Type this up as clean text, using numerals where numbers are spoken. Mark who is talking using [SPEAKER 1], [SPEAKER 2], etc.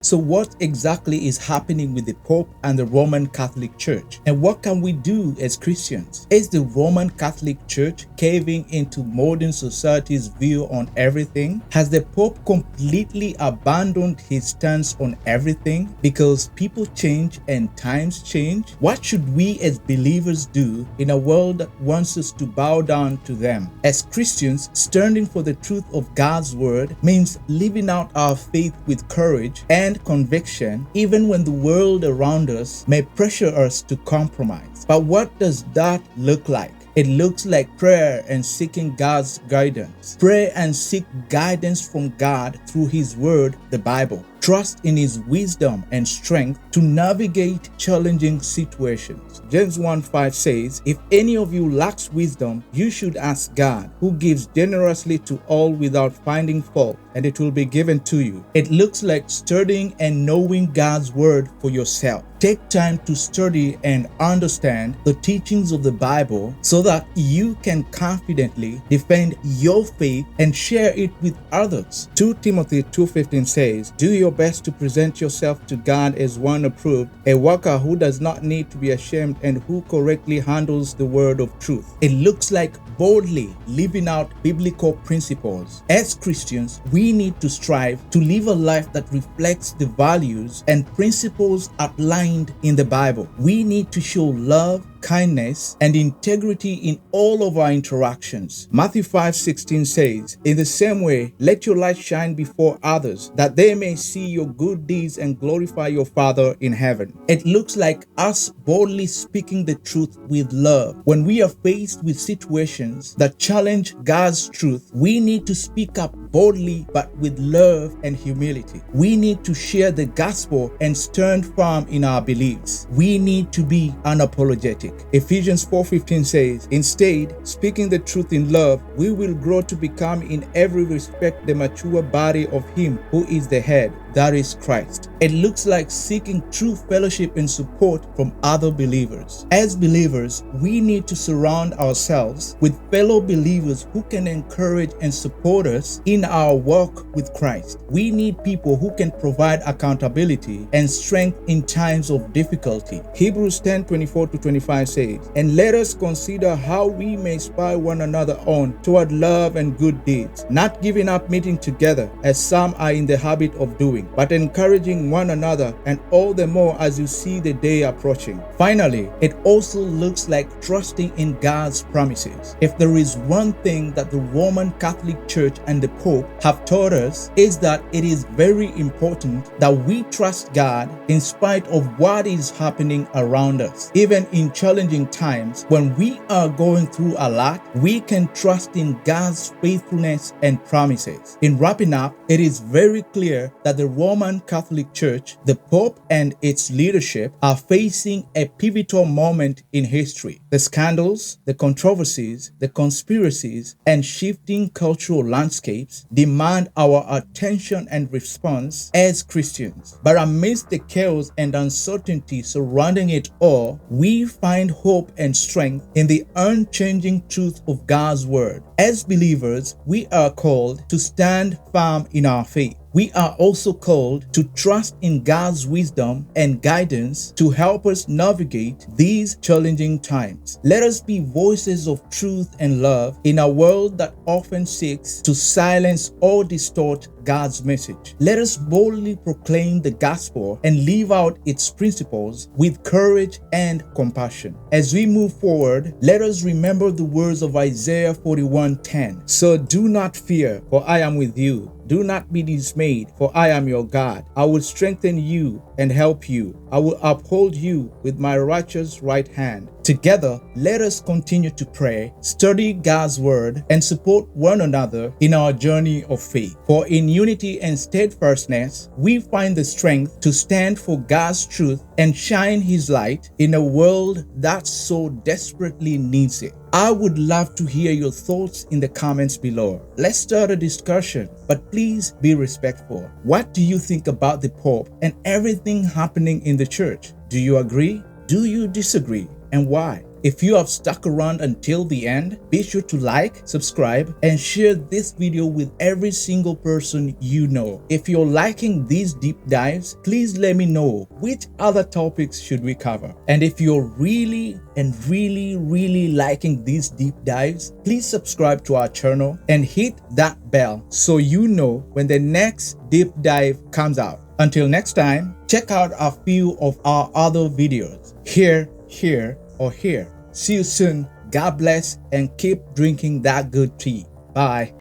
[SPEAKER 1] So what exactly is happening with the Pope and the Roman Catholic Church? And what can we do as Christians? Is the Roman Catholic Church caving into modern society's view on everything? Has the Pope completely abandoned his stance on everything because people change and times change? What should we as believers do in a world that wants us to bow down to them? As Christians, standing for the truth of God's word means living out our faith with courage and conviction, even when the world around us may pressure us to compromise. But what does that look like? It looks like prayer and seeking God's guidance. Pray and seek guidance from God through His Word, the Bible. Trust in His wisdom and strength to navigate challenging situations. James 1:5 says, "If any of you lacks wisdom, you should ask God, who gives generously to all without finding fault, and it will be given to you." It looks like studying and knowing God's Word for yourself. Take time to study and understand the teachings of the Bible so that you can confidently defend your faith and share it with others. 2 Timothy 2:15 says, "Do your best to present yourself to God as one approved, a worker who does not need to be ashamed and who correctly handles the word of truth." It looks like boldly living out biblical principles. As Christians, we need to strive to live a life that reflects the values and principles outlined in the Bible. We need to show love, kindness, and integrity in all of our interactions. Matthew 5:16 says, "In the same way, let your light shine before others, that they may see your good deeds and glorify your Father in heaven." It looks like us boldly speaking the truth with love. When we are faced with situations that challenge God's truth, we need to speak up boldly but with love and humility. We need to share the gospel and stand firm in our beliefs. We need to be unapologetic. Ephesians 4:15 says, "Instead, speaking the truth in love, we will grow to become in every respect the mature body of Him who is the head, that is Christ." It looks like seeking true fellowship and support from other believers. As believers, we need to surround ourselves with fellow believers who can encourage and support us in our walk with Christ. We need people who can provide accountability and strength in times of difficulty. Hebrews 10:24-25 says, "And let us consider how we may spur one another on toward love and good deeds, not giving up meeting together as some are in the habit of doing, but encouraging one another, and all the more as you see the day approaching." Finally, it also looks like trusting in God's promises. If there is one thing that the Roman Catholic Church and the Pope have taught us, is that it is very important that we trust God in spite of what is happening around us. Even in challenging times, when we are going through a lot, we can trust in God's faithfulness and promises. In wrapping up, it is very clear that the Roman Catholic Church, the Pope, and its leadership are facing a pivotal moment in history. The scandals, the controversies, the conspiracies, and shifting cultural landscapes demand our attention and response as Christians. But amidst the chaos and uncertainty surrounding it all, we find hope and strength in the unchanging truth of God's Word. As believers, we are called to stand firm in our faith. We are also called to trust in God's wisdom and guidance to help us navigate these challenging times. Let us be voices of truth and love in a world that often seeks to silence or distort God's message. Let us boldly proclaim the gospel and live out its principles with courage and compassion. As we move forward, let us remember the words of Isaiah 41:10. "So do not fear, for I am with you. Do not be dismayed, for I am your God. I will strengthen you and help you. I will uphold you with my righteous right hand." Together, let us continue to pray, study God's word, and support one another in our journey of faith. For in unity and steadfastness, we find the strength to stand for God's truth and shine His light in a world that so desperately needs it. I would love to hear your thoughts in the comments below. Let's start a discussion, but please be respectful. What do you think about the Pope and everything happening in the church? Do you agree? Do you disagree? And why? If you have stuck around until the end, be sure to like, subscribe, and share this video with every single person you know. If you're liking these deep dives, please let me know which other topics should we cover. And if you're really liking these deep dives, please subscribe to our channel and hit that bell so you know when the next deep dive comes out. Until next time, check out a few of our other videos here, or here. See you soon. God bless and keep drinking that good tea. Bye.